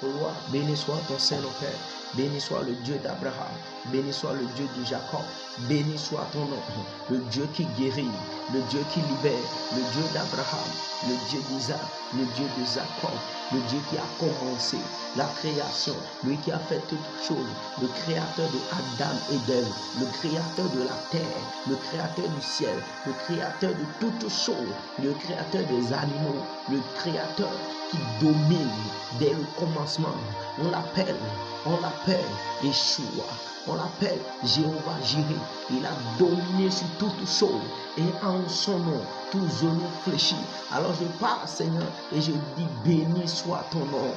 Gloire, béni soit ton Saint-Nom, Père. Béni soit le Dieu d'Abraham, béni soit le Dieu de Jacob, béni soit ton nom, le Dieu qui guérit, le Dieu qui libère, le Dieu d'Abraham, le Dieu d'Isaac, le Dieu de Jacob, le Dieu qui a commencé la création, lui qui a fait toutes choses, le créateur de Adam et d'Ève, le créateur de la terre, le créateur du ciel, le créateur de toutes choses, le créateur des animaux, le créateur qui domine dès le commencement. On l'appelle Yeshua, on l'appelle Jéhovah Jireh. Il a dominé sur toutes choses et en son nom, tout genou fléchit. Alors je parle, Seigneur, et je dis béni soit ton nom,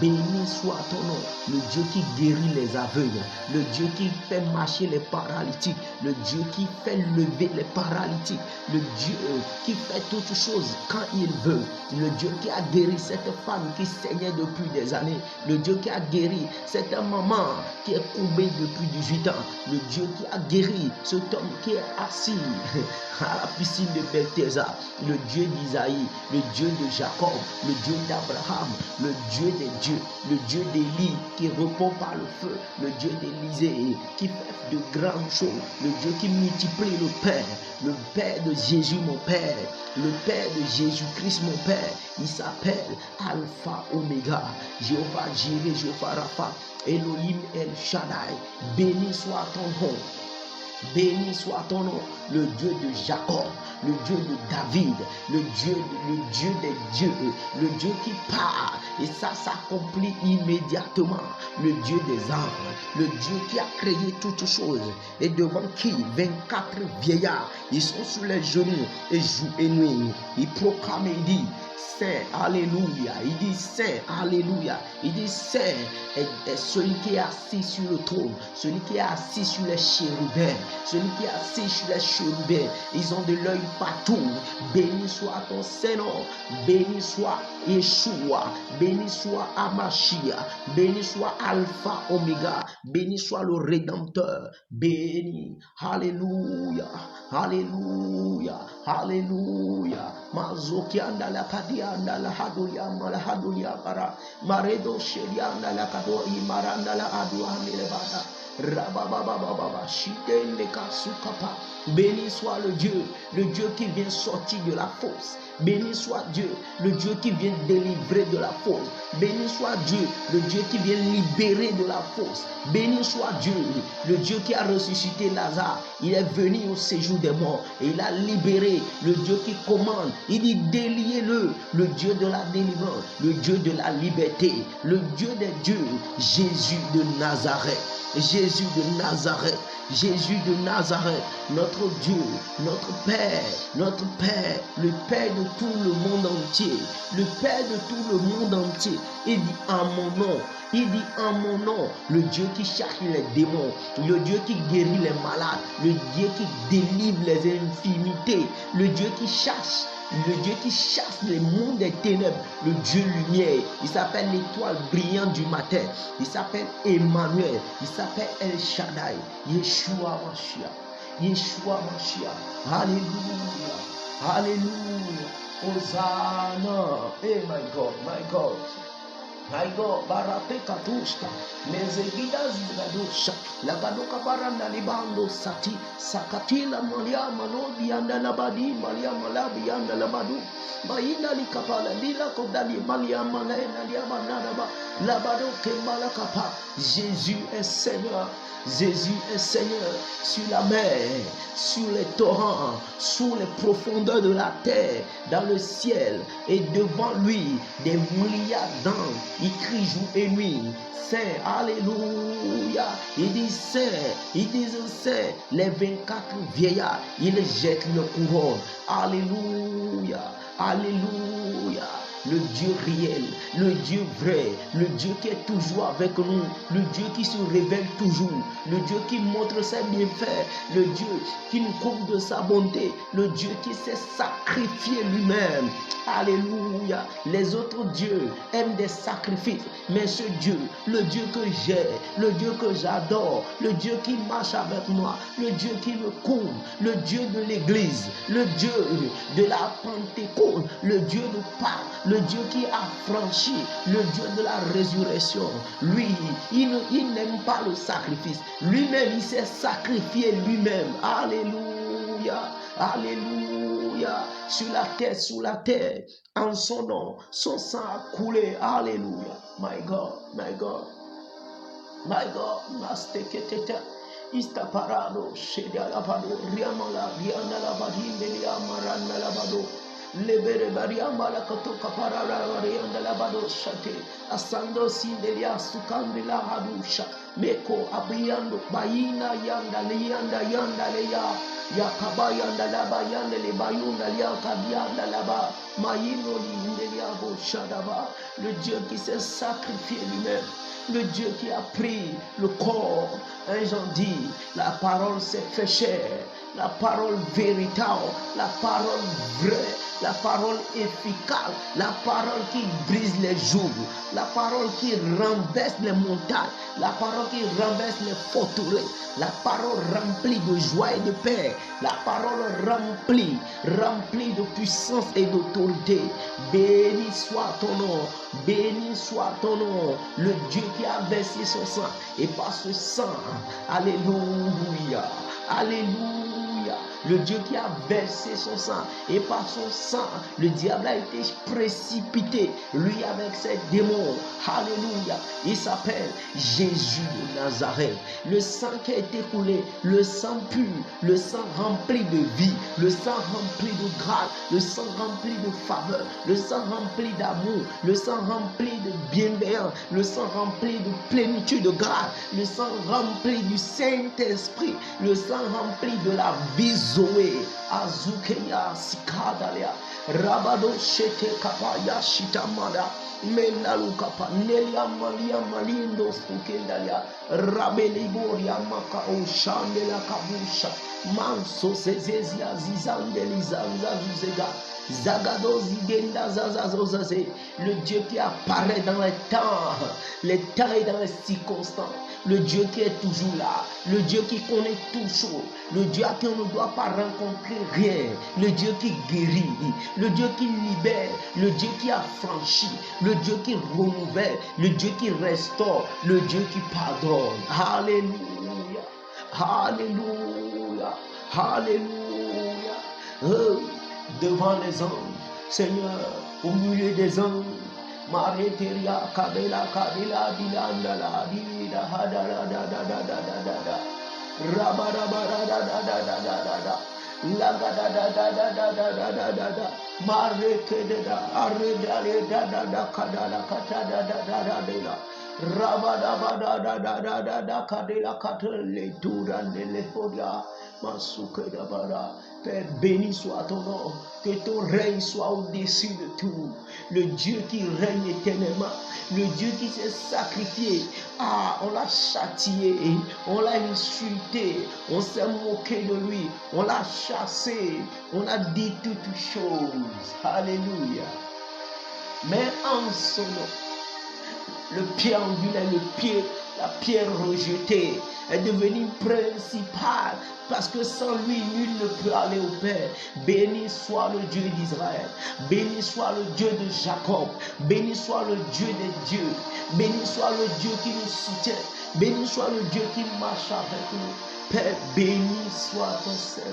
béni soit ton nom, le Dieu qui guérit les aveugles, le Dieu qui fait marcher les paralytiques, le Dieu qui fait lever les paralytiques, le Dieu qui fait toutes choses quand il veut, le Dieu qui a guéri cette femme qui saignait depuis des années, le Dieu qui a guéri cette maman qui est courbée depuis 18 ans, le Dieu qui a guéri cet homme qui est assis à la piscine de Bethesda, le Dieu d'Isaïe, le Dieu de Jacob, le Dieu d'Abraham, le Dieu des dieux, le Dieu d'Élie qui répond par le feu, le Dieu d'Élisée qui fait de grandes choses, le Dieu qui multiplie le Père de Jésus mon Père, le Père de Jésus-Christ mon Père. Il s'appelle Alpha Oméga, Jéhovah Jireh, Jéhovah Rapha, Elohim El Shaddai. Béni soit ton nom. Béni soit ton nom, le Dieu de Jacob, le Dieu de David, le Dieu des dieux, le Dieu qui part et ça s'accomplit immédiatement, le Dieu des anges, le Dieu qui a créé toutes choses et devant qui 24 vieillards, ils sont sur les genoux et jour et nuit, ils proclament et disent Saint, Alléluia. Il dit Saint, Alléluia. Il dit Saint est celui qui est assis sur le trône, celui qui est assis sur les chérubins, celui qui est assis sur les chérubins. Ils ont de l'œil partout. Béni soit ton Saint-Nom, béni soit Yeshua, béni soit Amashia, béni soit Alpha Oméga, béni soit le Rédempteur. Béni, Alléluia, Alléluia, Alléluia. Mazokianda la kadianda la hadulia para maredo shelianda la kado imaranda la aduande le bada. Béni soit le Dieu qui vient sortir de la fosse. Béni soit Dieu, le Dieu qui vient délivrer de la fosse. Béni soit Dieu, le Dieu qui vient libérer de la fosse. Béni soit Dieu, le Dieu qui a ressuscité Lazare. Il est venu au séjour des morts et il a libéré, le Dieu qui commande. Il dit déliez-le, le Dieu de la délivrance, le Dieu de la liberté, le Dieu des dieux, Jésus de Nazareth. Jésus de Nazareth, Jésus de Nazareth, notre Dieu, notre Père, le Père de tout le monde entier, le Père de tout le monde entier. Il dit en mon nom, le Dieu qui chasse les démons, le Dieu qui guérit les malades, le Dieu qui délivre les infirmités, le Dieu qui chasse les mondes des ténèbres, le Dieu lumière. Il s'appelle l'étoile brillante du matin. Il s'appelle Emmanuel. Il s'appelle El Shaddai. Yeshua Mashiach. Yeshua Mashiach. Alléluia. Alléluia. Hosanna. Hey my God, my God. My God, barate katushka, mezegidas gadusha, la gadoka baranda libando sati, sakatila malia malodi anda labadi, malia malabi anda labadu, maina likapala, lila kodali malia malaina liabanadaba, labado kembala kapa. Jésus est Seigneur. Jésus est Seigneur sur la mer, sur les torrents, sur les profondeurs de la terre, dans le ciel, et devant lui des milliards d'anges. Il crie jour et nuit, Saint, Alléluia. Il dit Saint, ils disent Saint, les 24 vieillards, ils jettent le couronne. Alléluia, Alléluia. Le Dieu réel, le Dieu vrai, le Dieu qui est toujours avec nous, le Dieu qui se révèle toujours, le Dieu qui montre ses bienfaits, le Dieu qui nous couvre de sa bonté, le Dieu qui s'est sacrifié lui-même. Alléluia. Les autres dieux aiment des sacrifices, mais ce Dieu, le Dieu que j'ai, le Dieu que j'adore, le Dieu qui marche avec moi, le Dieu qui me couvre, le Dieu de l'église, le Dieu de la Pentecôte, le Dieu de Pâques, le Dieu qui a franchi, le Dieu de la résurrection. Lui, il n'aime pas le sacrifice. Lui-même, il s'est sacrifié lui-même. Alléluia, alléluia. Sur la terre, en son nom, son sang a coulé. Alléluia. My God, my God. My God, masteketete, istaparado, shedialabado, riamala, riandalabadi, marandalabado, lebere bariamala kotoka parara, riandalabado, shate, asando sindelia, sukandila hadusha, meko, abiando, baina, yanda, leya, yakaba, yanda, laba, yandele, bayunda, liakadianda, laba, maino, lindelia, bo, shadaba, le Dieu qui s'est sacrifié lui-même. Le Dieu qui a pris le corps, ils ont dit, la parole s'est fait chair, la parole véritable, la parole vraie, la parole efficace, la parole qui brise les jougs, la parole qui renverse les montagnes, la parole qui renverse les forteresses, la parole remplie de joie et de paix, la parole remplie de puissance et d'autorité. Béni soit ton nom, béni soit ton nom, le Dieu qui a versé son sang, et par ce sang, alléluia, alléluia, le Dieu qui a versé son sang, et par son sang, le diable a été précipité, lui avec ses démons, alléluia, il s'appelle Jésus de Nazareth, le sang qui a été coulé, le sang pur, le sang rempli de vie, le sang rempli de grâce, le sang rempli de faveur, le sang rempli d'amour, le sang rempli de bienveillance, le sang rempli de plénitude de grâce, le sang rempli du Saint-Esprit, le sang rempli de la vie Zoé, Azukeya, Sikadalia, Rabado Shete Kapaya Shitamada, Menalu Kapa, Nelia Malia Malindo Stukendalia, Rabeliboria Makao Shandela Kabusha, Manso Sezezia Zizandeli Zanza Zuzega, Zagado Zidenda Zazazozaze, le Dieu qui apparaît dans les temps et dans les circonstances, le Dieu qui est toujours là, le Dieu qui connaît tout chose, le Dieu à qui on ne doit pas rencontrer rien, le Dieu qui guérit, le Dieu qui libère, le Dieu qui affranchit, le Dieu qui renouvelle, le Dieu qui restaure, le Dieu qui pardonne. Alléluia, alléluia, alléluia. Oh, devant les anges, Seigneur, au milieu des anges, Mareteria Kadela Kadela Dilandala Dida Hadada da da da da da da Rabara da da da da da da da Lagada da da da da da da da da da Mareke da Areda da da da Kadala Katada da da da da Rabada da da da da da da Kadela Katele Durandele Fodia Masuke da Bara. Père, béni soit ton nom, que ton règne soit au-dessus de tout. Le Dieu qui règne éternellement, le Dieu qui s'est sacrifié. Ah, on l'a châtié, on l'a insulté, on s'est moqué de lui, on l'a chassé, on a dit toutes choses. Alléluia. Mais en son nom, le pierre angulaire, la pierre rejetée est devenue principale. Parce que sans lui, nul ne peut aller au Père. Béni soit le Dieu d'Israël. Béni soit le Dieu de Jacob. Béni soit le Dieu des dieux. Béni soit le Dieu qui nous soutient. Béni soit le Dieu qui marche avec nous. Père, béni soit ton Seigneur.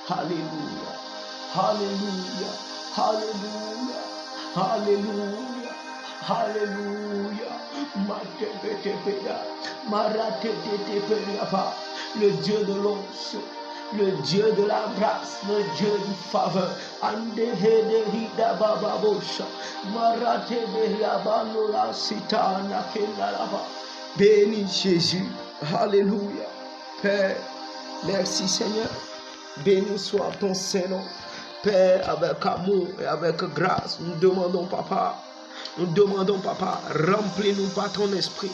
Alléluia. Alléluia. Alléluia. Alléluia. Alléluia. Le Dieu de l'onction, le Dieu de la grâce, le Dieu du faveur. Béni Jésus. Alléluia. Père, merci Seigneur. Béni soit ton Saint-Nom. Père, avec amour et avec grâce, nous demandons, Papa, remplis-nous par ton esprit.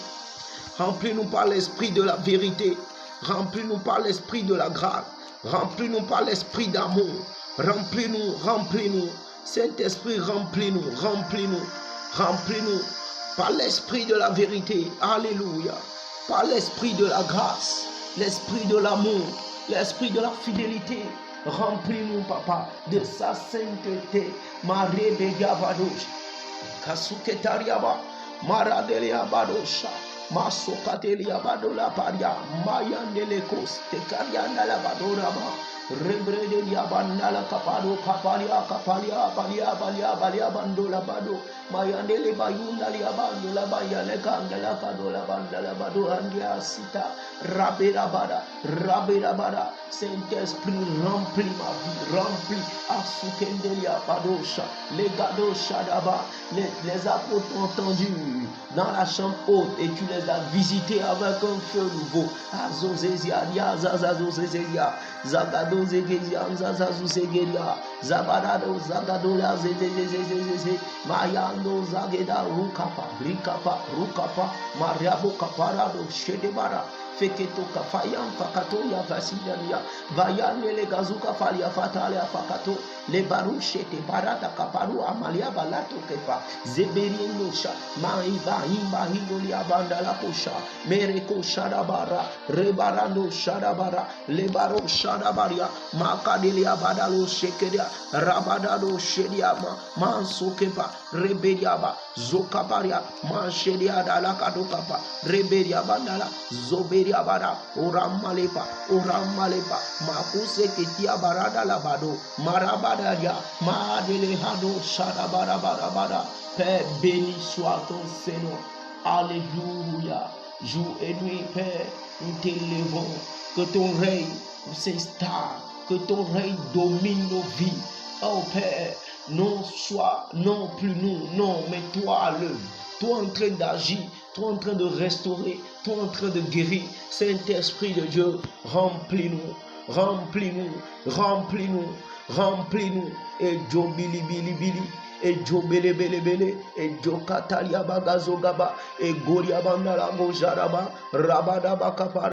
Remplis-nous par l'esprit de la vérité. Remplis-nous par l'esprit de la grâce. Remplis-nous par l'esprit d'amour. Remplis-nous. Saint-Esprit, remplis-nous par l'esprit de la vérité. Alléluia. Par l'esprit de la grâce, l'esprit de l'amour, l'esprit de la fidélité. Remplis-nous, Papa, de sa sainteté. Marie de Gavadosh. Kasuketariaba, Maradelia Badosha, Masokatelia Badola Paria, Mayandelekos, Tekarianda la Badoraba, Rebredelia Bandala Capado, Capalia, Capalia, Balia, Balia, Balia, Bandola Bado, Mayandele Bayunda Liabandola Bayale Candela Cadola Bandala Bado, Andia Sita, Rabirabada, Rabirabada, Saint-Esprit, remplis ma vie, remplis Asukendelia Badosha, les Gadosha d'Aba, les apôtres ont entendu dans la chambre haute et tu les as visités avec un feu nouveau. Azozezia, Zazazozezia, Zagado Zegezia, Zazazozezia, Zabadado, Zagadola, Zezezezezeze, Mayando, Zageda, Rukapa, Rikapa, Rukapa, Mariabo Caparado, Shedebara. Feketo kafayam fakato ya vasidania vayane le gazuka falia fatalia fakato le barushe te barata kaparu amalia balato kepa zeberino sha maiba imba hindoli abanda la kosha mereko shadabara rebarando shadabara le baro shadabaria makadelia badalo shekedia rabadado shediama manso kepa reberiaba zokabaria manshedia dala kadokapa reberia bandala zobe Bada, Oramalepa, Makuse Ketia Barada Labado, Marabadaria, Madelehado, Shadabarabada, Père, béni soit ton Seigneur. Alléluia. Jour et nuit, Père, nous t'élevons. Que ton règne s'installe, que ton règne domine nos vies. Oh Père, non plus nous, non, mais toi à l'œuvre. Toi en train d'agir, toi en train de restaurer, toi en train de guérir. Saint-Esprit de Dieu, remplis-nous, remplis-nous, remplis-nous, remplis-nous. Et Dieu bili bili bili, et Dieu bele bele bele, et Dieu katalia bagazo gaba, et goria bandala gojaraba, rabada bakapa.